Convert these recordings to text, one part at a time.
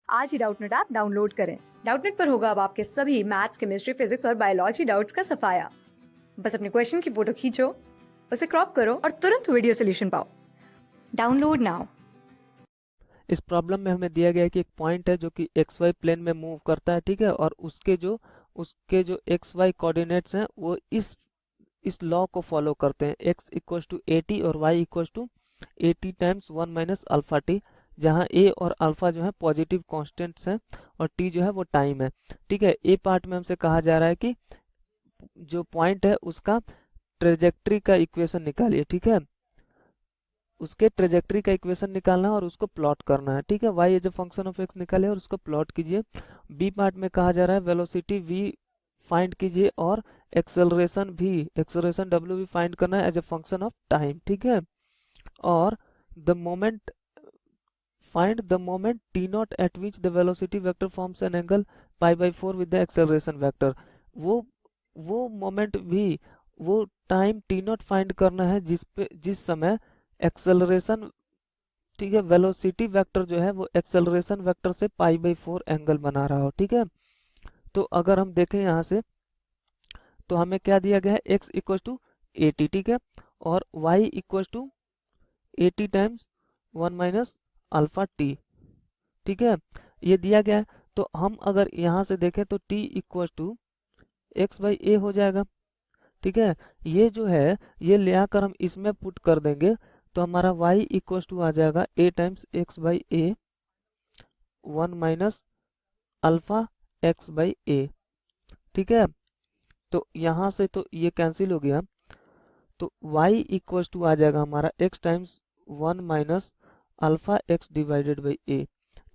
आज ही Doubtnut app download करें। Doubtnut पर होगा अब आपके सभी मैथ्स, केमिस्ट्री, फिजिक्स और बायोलॉजी डाउट्स का सफाया। बस अपने क्वेश्चन की फोटो खींचो, उसे क्रॉप करो और तुरंत वीडियो सोल्यूशन पाओ। Download now. इस प्रॉब्लम में हमें दिया गया है कि एक पॉइंट है जो कि एक्स वाई प्लेन में मूव करता है, ठीक है, और उसके जो एक्स वाई कोऑर्डिनेट्स हैं वो इस लॉ को फॉलो करते हैं, x equal to a t और y equal to a t times 1 minus alpha t, जहाँ a और अल्फा जो है पॉजिटिव कांस्टेंट्स हैं और t जो है वो टाइम है। ठीक है, ए पार्ट में हमसे कहा जा रहा है कि जो पॉइंट है उसका ट्रेजेक्ट्री का इक्वेशन निकालिए। ठीक है, उसके ट्रेजेक्ट्री का इक्वेशन निकालना है और उसको प्लॉट करना है। ठीक है, y as a function of x निकाले और उसको प्लॉट कीजिए। बी पार्ट में कहा जा रहा है वेलोसिटी v फाइंड कीजिए और एक्सेलरेशन w भी फाइंड करना है as a function of time. ठीक है, और the moment find the moment t not at which the velocity vector forms an angle pi by 4 with the acceleration vector. वो वो मोमेंट भी वो टाइम t नॉट फाइंड करना है जिस समय एक्सेलरेशन, ठीक है, वेलोसिटी वेक्टर जो है वो एक्सेलरेशन वेक्टर से पाई बाई 4 एंगल बना रहा हो। ठीक है, तो अगर हम देखें यहाँ से तो हमें क्या दिया गया है, x equal to a t, ठीक है, और y equal to a t times 1 minus alpha t. ठीक है, ये दिया गया है। तो हम अगर यहाँ से देखें तो t equal to x by a हो जाएगा। ठीक है, ये जो है ये ले आकर हम इसमें पुट कर देंगे तो हमारा y इक्वल टू आ जाएगा a times x by a 1 minus alpha x by a. ठीक है, तो यहाँ से तो ये कैंसिल हो गया, तो y इक्वल टू आ जाएगा हमारा x times 1 minus alpha x divided by a.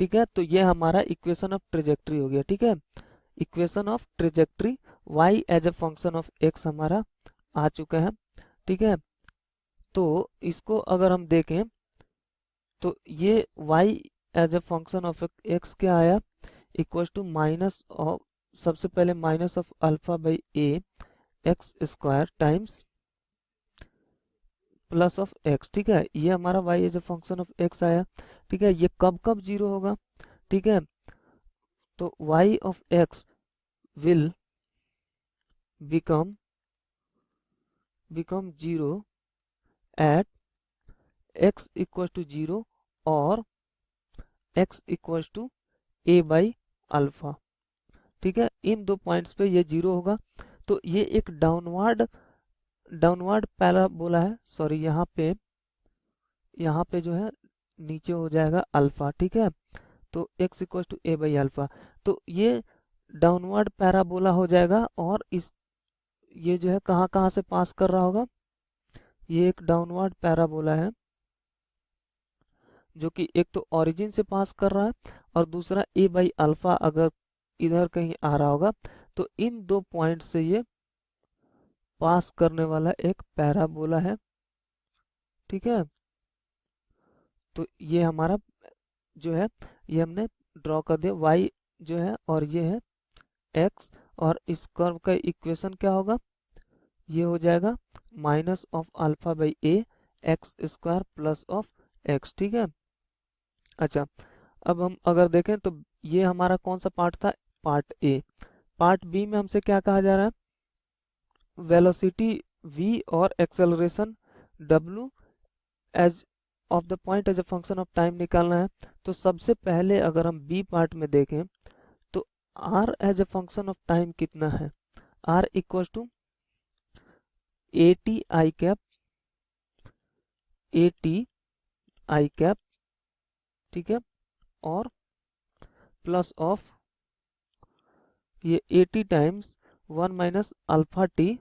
ठीक है, तो ये हमारा इक्वेशन ऑफ ट्रेजेक्ट्री हो गया। ठीक है, equation of trajectory y as a function of x हमारा आ चुका है। ठीक है, तो इसको अगर हम देखें तो ये y as a function of x क्या आया, इक्वल टू माइनस ऑफ, सबसे पहले minus of alpha by a x square times plus of x. ठीक है, ये हमारा y as a function of x आया। ठीक है, ये कब कब जीरो होगा, ठीक है, तो y of x will become zero at x equal to zero और x equal to a by alpha. ठीक है, इन दो पॉइंट्स पे ये जीरो होगा। तो ये एक डाउनवर्ड पैराबोला है, सॉरी यहाँ पे जो है नीचे हो जाएगा अल्फा। ठीक है, तो x equal to a by alpha, तो ये डाउनवर्ड पैराबोला हो जाएगा और ये जो है कहाँ कहाँ से पास कर रहा होगा, ये एक डाउनवर्ड पैराबोला है जो कि एक तो ओरिजिन से पास कर रहा है और दूसरा ए बाई अल्फा अगर इधर कहीं आ रहा होगा तो इन दो पॉइंट से ये पास करने वाला एक पैराबोला है। ठीक है, तो ये हमारा जो है ये हमने ड्रॉ कर दिया, y जो है और ये है x, और इस कर्व का इक्वेशन क्या होगा, ये हो जाएगा minus of alpha by a x square plus of x. ठीक है, अच्छा, अब हम अगर देखें तो ये हमारा कौन सा पार्ट था, पार्ट ए। पार्ट बी में हमसे क्या कहा जा रहा है, वेलोसिटी v और acceleration w as of the point as a function of time निकालना है। तो सबसे पहले अगर हम बी पार्ट में देखें तो r as a function of time कितना है, r equal to a t i cap, a t i cap, ठीक है, और प्लस ऑफ ये a t times 1 minus alpha t,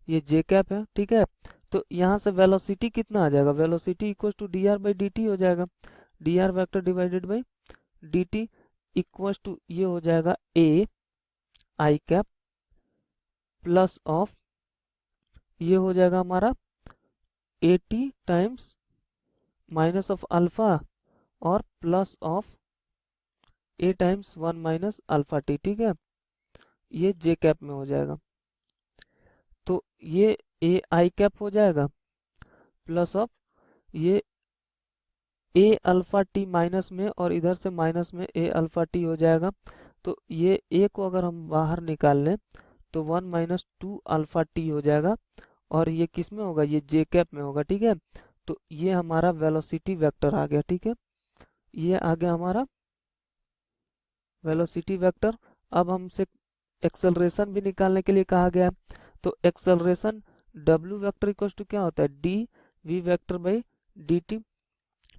ये जे कैप है। ठीक है, तो यहाँ से वेलोसिटी कितना आ जाएगा, velocity equal to d r by d t हो जाएगा, d r vector divided by d t equal to ये हो जाएगा a i cap plus of ये हो जाएगा हमारा a t times minus of alpha और plus of a times 1 minus alpha t. ठीक है, ये जे कैप में हो जाएगा, तो ये ए आई कैप हो जाएगा प्लस ऑफ ये ए अल्फा टी माइनस में और इधर से माइनस में ए अल्फा टी हो जाएगा। तो ये ए को अगर हम बाहर निकाल लें तो 1 माइनस 2 अल्फा टी हो जाएगा, और ये किस में होगा, ये जे कैप में होगा। ठीक है, तो ये हमारा वेलोसिटी वेक्टर आ गया। ठीक है, ये आ गया हमारा वेलोसिटी वेक्टर। अब हमसे एक्सेलरेशन भी निकालने के लिए कहा गया है, तो acceleration w vector equal to क्या होता है, d v vector by d t.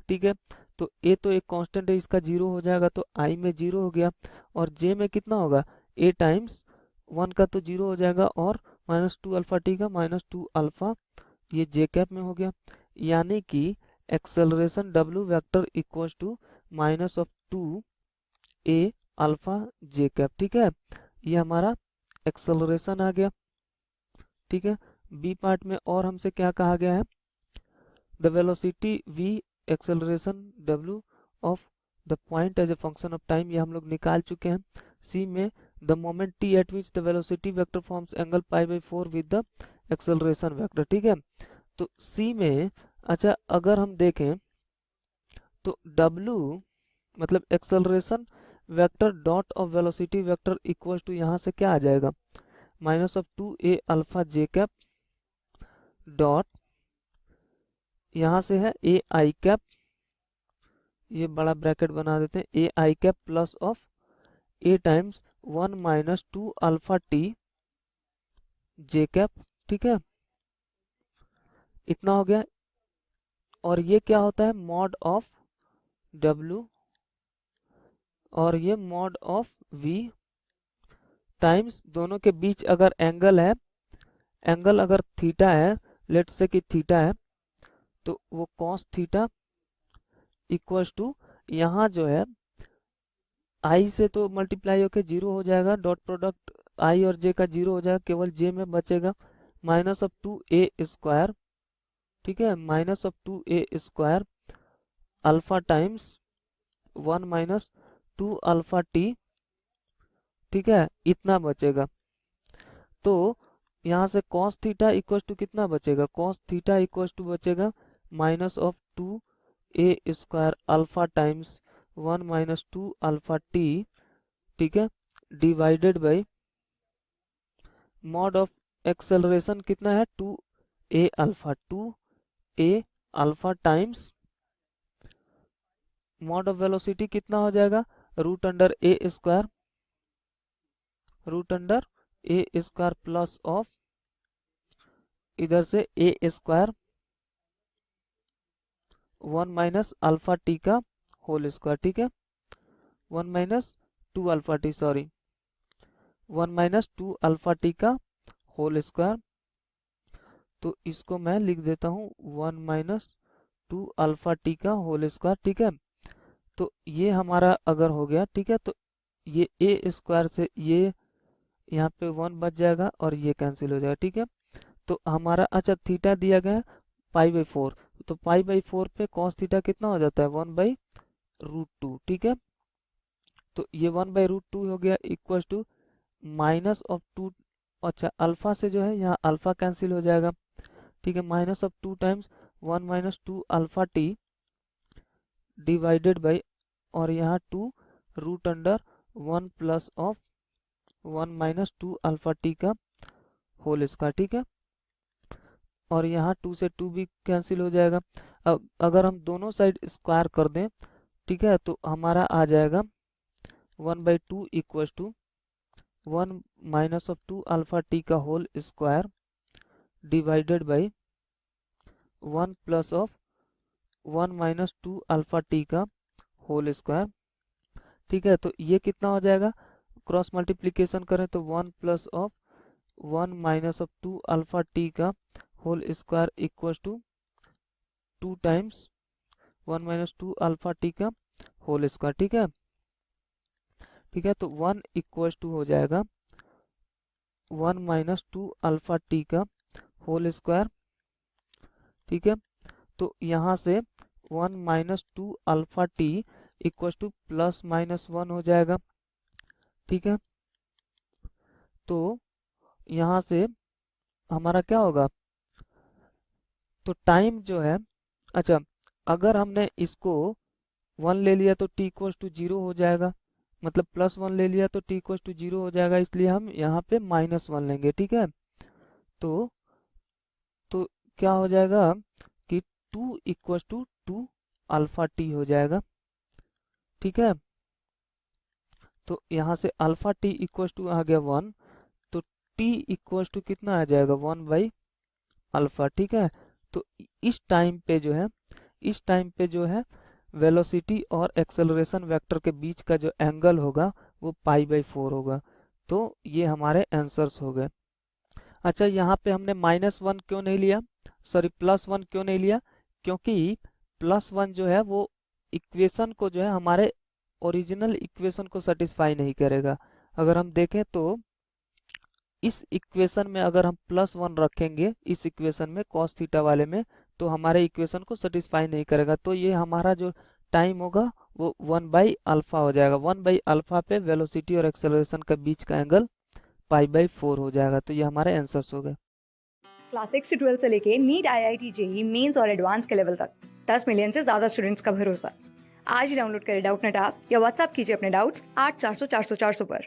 ठीक है, तो ए तो एक कांस्टेंट है, इसका जीरो हो जाएगा, तो आई में जीरो हो गया, और जे में कितना होगा, ए टाइम्स 1 का तो जीरो हो जाएगा, और माइनस 2 अल्फा टी का माइनस 2 अल्फा, ये जे कैप में हो गया। यानी कि acceleration w vector equal to minus of 2 a alpha j cap. ठीक है, ये हमारा एक्सेलरेशन आ गया। ठीक है, बी पार्ट में और हमसे क्या कहा गया है, the velocity v acceleration w of the point as a function of time, ये हम लोग निकाल चुके हैं। सी में the moment t at which the velocity vector forms angle pi by 4 with the acceleration vector. ठीक है, तो सी में अच्छा अगर हम देखें तो w मतलब acceleration vector dot of velocity vector equal to यहाँ से क्या आ जाएगा, minus of 2 a alpha j cap dot यहाँ से है ए आई कैप, ये बड़ा ब्रैकेट बना देते हैं, a i cap plus of a times 1 minus 2 alpha t j cap. ठीक है, इतना हो गया, और ये क्या होता है, मॉड ऑफ w, और ये मॉड ऑफ v टाइम्स दोनों के बीच अगर एंगल है, एंगल अगर थीटा है, लेट्स से कि थीटा है, तो वो कॉस थीटा इक्वल्स टू यहाँ जो है आई से तो मल्टीप्लाई होके जीरो हो जाएगा, डॉट प्रोडक्ट आई और जे का जीरो हो जाएगा, केवल जे में बचेगा माइनस ऑफ 2 ए स्क्वायर। ठीक है, minus of 2 a square alpha times 1 minus 2 alpha t. ठीक है, इतना बचेगा। तो यहाँ से cos थीटा इक्वल टू कितना बचेगा, cos थीटा इक्वल टू बचेगा minus of 2 a square alpha times 1 minus 2 alpha t. ठीक है, divided by mod of acceleration कितना है, 2 a alpha, 2 a alpha times mod of velocity कितना हो जाएगा, root under a square, root under a square plus of इधर से a square 1 minus alpha t का होल स्क्वायर। ठीक है, 1 minus 2 alpha T, sorry 1 minus 2 alpha t का whole square. तो इसको मैं लिख देता हूँ 1 माइनस 2 अल्फा टी का होल स्क्वायर। ठीक है, तो ये हमारा अगर हो गया, ठीक है, तो ये ए स्क्वायर से ये यहाँ पे 1 बच जाएगा और ये कैंसिल हो जाएगा। ठीक है, तो हमारा अच्छा थीटा दिया गया है पाई बाई 4, तो पाई बाई 4 पे कॉस थीटा कितना हो जाता है, 1 बाई रूट 2। ठीक है, तो ये 1 बाई रूट 2 हो गया इक्वल टू माइनस ऑफ 2, अच्छा अल्फा से जो है यहाँ अल्फा कैंसिल हो जाएगा। ठीक है, minus of 2 times 1 minus 2 alpha t divided by, और यहाँ 2 root under 1 plus of 1 minus 2 alpha t का होल स्क्वायर। ठीक है, और यहाँ 2 से 2 भी कैंसिल हो जाएगा। अगर हम दोनों साइड स्क्वायर कर दें, ठीक है, तो हमारा आ जाएगा 1 by 2 equal to 1 minus of 2 alpha t का whole square divided by 1 plus of 1 minus 2 alpha t का होल स्क्वायर। ठीक है, तो ये कितना हो जाएगा, क्रॉस मल्टीप्लीकेशन करें तो 1 plus of 1 minus of 2 alpha t का whole square equal to 2 times 1 minus 2 alpha t का होल स्क्वायर। ठीक है, ठीक है, तो 1 इक्वल टू हो जाएगा 1 माइनस 2 अल्फा टी का होल स्क्वायर। ठीक है, तो यहाँ से 1 minus 2 alpha T equal two plus minus 1 हो जाएगा। ठीक है, तो यहाँ से हमारा क्या होगा, तो टाइम जो है, अच्छा अगर हमने इसको 1 ले लिया तो t इक्वल टू 0 हो जाएगा, मतलब +1 ले लिया तो t इक्वल टू 0 हो जाएगा, इसलिए हम यहाँ पे -1 लेंगे। ठीक है, तो क्या हो जाएगा कि 2 इक्वल टू 2 अल्फा t हो जाएगा। ठीक है, तो यहाँ से अल्फा t इक्वल टू आ गया 1, तो t इक्वल टू कितना आ जाएगा 1/अल्फा। ठीक है, तो इस टाइम पे जो है वेलोसिटी और एक्सेलरेशन वेक्टर के बीच का जो एंगल होगा वो π/4 होगा। तो ये हमारे आंसर्स हो गए। अच्छा, यहाँ पे हमने -1 क्यों नहीं लिया, सॉरी +1 क्यों नहीं लिया, क्योंकि +1 जो है वो इक्वेशन को जो है हमारे ओरिजिनल इक्वेशन को सेटिस्फाई नहीं करेगा। अगर हम देखें तो इस इक्वेशन में अगर हम +1 रखेंगे इस इक्वेशन में cos थीटा वाले में, तो हमारे इक्वेशन को सेटिस्फाई नहीं करेगा। तो ये हमारा जो टाइम होगा वो 1/अल्फा हो जाएगा। 1/अल्फा पे वेलोसिटी और एक्सेलरेशन के बीच का एंगल π/4 हो जाएगा। तो ये हमारे आंसर्स हो गए। क्लास 6 से 12 से लेके नीट, IIT, जेईई मेंस और एडवांस के लेवल तक 10 मिलियन से ज्यादा स्टूडेंट्स का भरोसा। आज ही डाउनलोड करें डाउटनेट ऐप या व्हाट्सएप कीजिए अपने डाउट्स 8400 400 400 पर।